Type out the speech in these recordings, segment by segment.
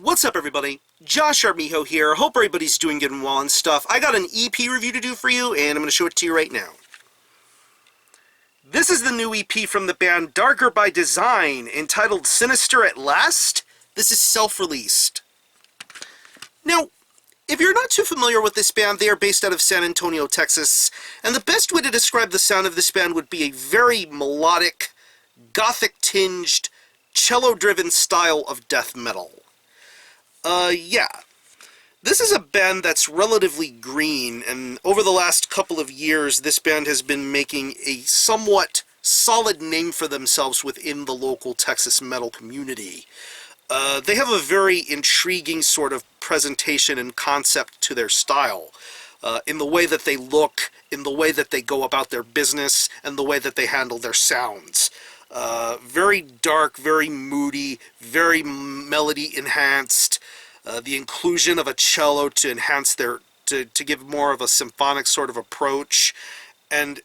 What's up, everybody? Josh Armijo here. Hope everybody's doing good and well and stuff. I got an EP review to do for you, and I'm going to show it to you right now. This is the new EP from the band Darker by Design, entitled Sinister At Last. This is self-released. Now, if you're not too familiar with this band, they are based out of San Antonio, Texas, and the best way to describe the sound of this band would be a very melodic, gothic-tinged, cello-driven style of death metal. Yeah. This is a band that's relatively green, and over the last couple of years, this band has been making a somewhat solid name for themselves within the local Texas metal community. They have a very intriguing sort of presentation and concept to their style, in the way that they look, in the way that they go about their business, and the way that they handle their sounds. Very dark, very moody, very melody-enhanced. The inclusion of a cello to enhance their, to give more of a symphonic sort of approach. And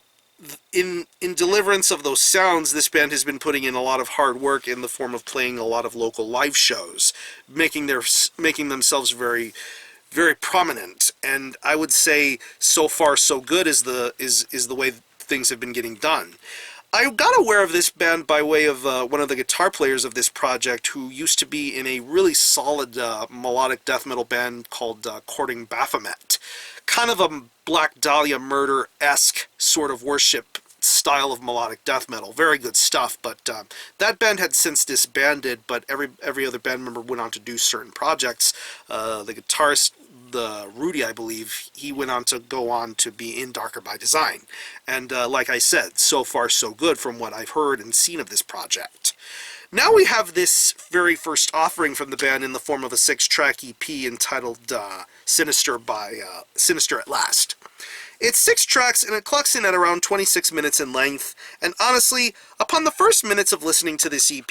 in deliverance of those sounds, this band has been putting in a lot of hard work in the form of playing a lot of local live shows, making themselves very, very prominent. And I would say so far so good is the way things have been getting done. I got aware of this band by way of one of the guitar players of this project, who used to be in a really solid melodic death metal band called Courting Baphomet. Kind of a Black Dahlia Murder-esque sort of worship style of melodic death metal. Very good stuff, but that band had since disbanded, but every other band member went on to do certain projects. The guitarist, Rudy, I believe, he went on to go on to be in Darker by Design. And like I said, so far so good from what I've heard and seen of this project. Now we have this very first offering from the band in the form of a 6-track EP entitled Sinister At Last. It's 6 tracks, and it clocks in at around 26 minutes in length. And honestly, upon the first minutes of listening to this EP,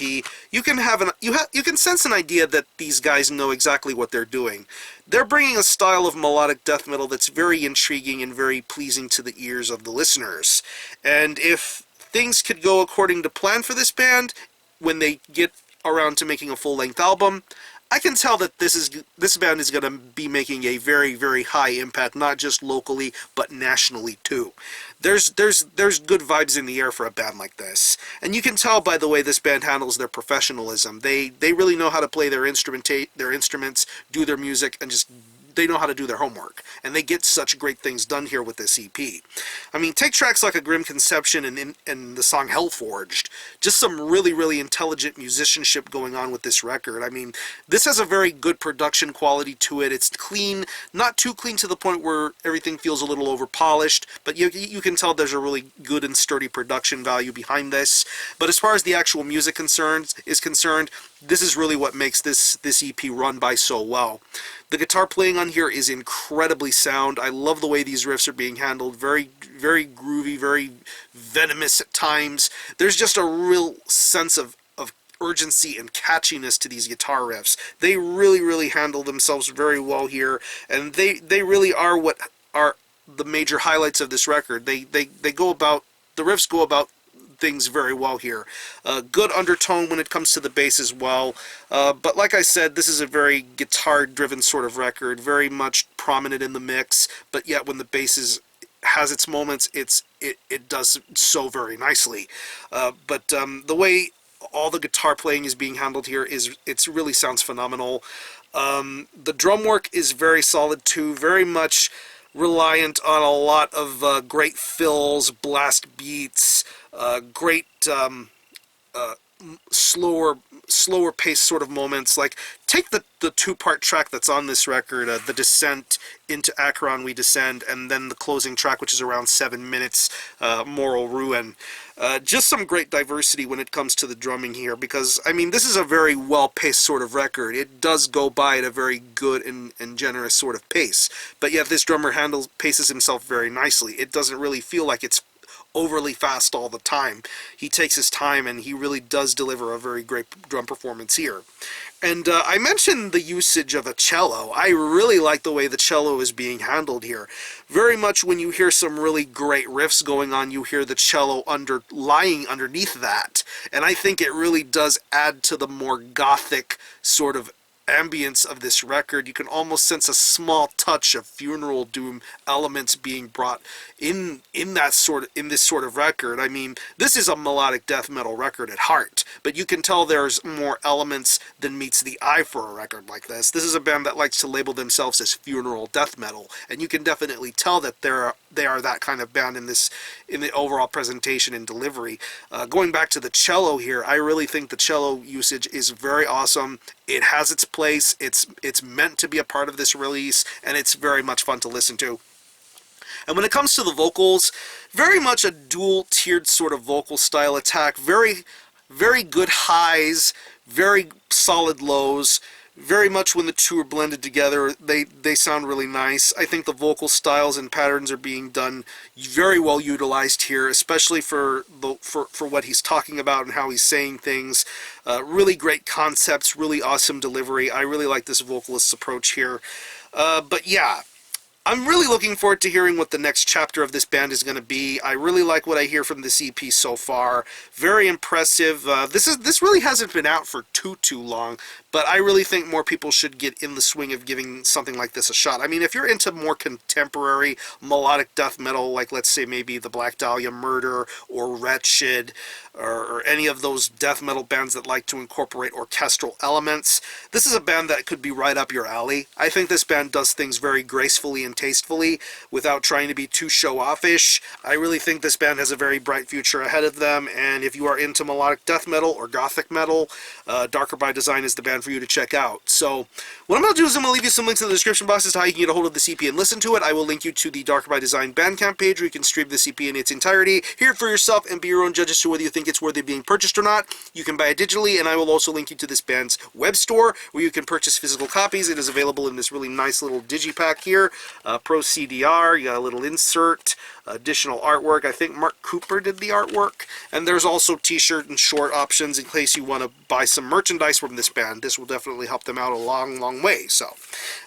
you can sense an idea that these guys know exactly what they're doing. They're bringing a style of melodic death metal that's very intriguing and very pleasing to the ears of the listeners. And if things could go according to plan for this band, when they get around to making a full-length album, I can tell that this band is going to be making a very, very high impact, not just locally, but nationally too. There's good vibes in the air for a band like this. And you can tell by the way this band handles their professionalism. They really know how to play their instruments, do their music, and just they know how to do their homework. And they get such great things done here with this EP. I mean, take tracks like A Grim Conception and the song Hellforged. Just some really, really intelligent musicianship going on with this record. I mean, this has a very good production quality to it. It's clean, not too clean to the point where everything feels a little over-polished, but you can tell there's a really good and sturdy production value behind this. But as far as the actual music is concerned, this is really what makes this EP run by so well. The guitar playing on here is incredibly sound. I love the way these riffs are being handled. Very, very groovy, very venomous at times. There's just a real sense of urgency and catchiness to these guitar riffs. They really, really handle themselves very well here, and they really are what are the major highlights of this record. The riffs go about things very well here. Good undertone when it comes to the bass as well. But like I said, this is a very guitar-driven sort of record, very much prominent in the mix, but yet when the bass has its moments, it does so very nicely. But the way all the guitar playing is being handled here it really sounds phenomenal. The drum work is very solid too, very much reliant on a lot of great fills, blast beats, great slower pace sort of moments. Like, take the 2-part track that's on this record, The Descent, Into Acheron We Descend, and then the closing track, which is around 7 minutes, Moral Ruin. Just some great diversity when it comes to the drumming here, because, I mean, this is a very well-paced sort of record. It does go by at a very good and generous sort of pace, but yet this drummer paces himself very nicely. It doesn't really feel like it's overly fast all the time. He takes his time, and he really does deliver a very great drum performance here. And I mentioned the usage of a cello. I really like the way the cello is being handled here. Very much when you hear some really great riffs going on, you hear the cello lying underneath that. And I think it really does add to the more gothic sort of ambience of this record. You can almost sense a small touch of funeral doom elements being brought in this sort of record. I mean, this is a melodic death metal record at heart, but you can tell there's more elements than meets the eye for a record like this. This is a band that likes to label themselves as funeral death metal, and you can definitely tell that they are that kind of band in the overall presentation and delivery. Going back to the cello here, I really think the cello usage is very awesome. It has its place. It's meant to be a part of this release, and it's very much fun to listen to. And when it comes to the vocals, very much a dual-tiered sort of vocal style attack. Very, very good highs, very solid lows. Very much when the two are blended together, they sound really nice. I think the vocal styles and patterns are being done very well utilized here, especially for what he's talking about and how he's saying things. Really great concepts, really awesome delivery. I really like this vocalist's approach here. But yeah, I'm really looking forward to hearing what the next chapter of this band is going to be. I really like what I hear from this EP so far. Very impressive. This really hasn't been out for too long, but I really think more people should get in the swing of giving something like this a shot. I mean, if you're into more contemporary melodic death metal, like let's say maybe the Black Dahlia Murder or Wretched, or any of those death metal bands that like to incorporate orchestral elements, this is a band that could be right up your alley. I think this band does things very gracefully and tastefully without trying to be too show-offish. I really think this band has a very bright future ahead of them, and if you are into melodic death metal or gothic metal, Darker by Design is the band for you to check out. So what I'm going to do is I'm going to leave you some links in the description box as to how you can get a hold of the EP and listen to it. I will link you to the Darker by Design Bandcamp page where you can stream the EP in its entirety, hear it for yourself, and be your own judges to whether you think it's worthy of being purchased or not. You can buy it digitally, and I will also link you to this band's web store where you can purchase physical copies. It is available in this really nice little digipack here. Pro CDR, you got a little insert, additional artwork. I think Mark Cooper did the artwork. And there's also t-shirt and short options in case you want to buy some merchandise from this band. This will definitely help them out a long way. So,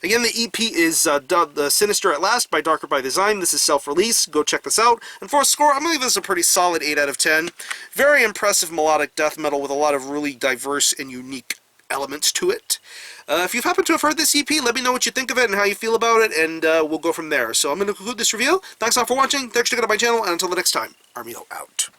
again, the EP is the Sinister At Last by Darker by Design. This is self-release. Go check this out. And for a score, I'm going to give this a pretty solid 8 out of 10. Very impressive melodic death metal with a lot of really diverse and unique elements to it. If you've happened to have heard this EP, let me know what you think of it and how you feel about it, and we'll go from there. So I'm going to conclude this review. Thanks all for watching. Thanks for checking out my channel, and until the next time, Armino out.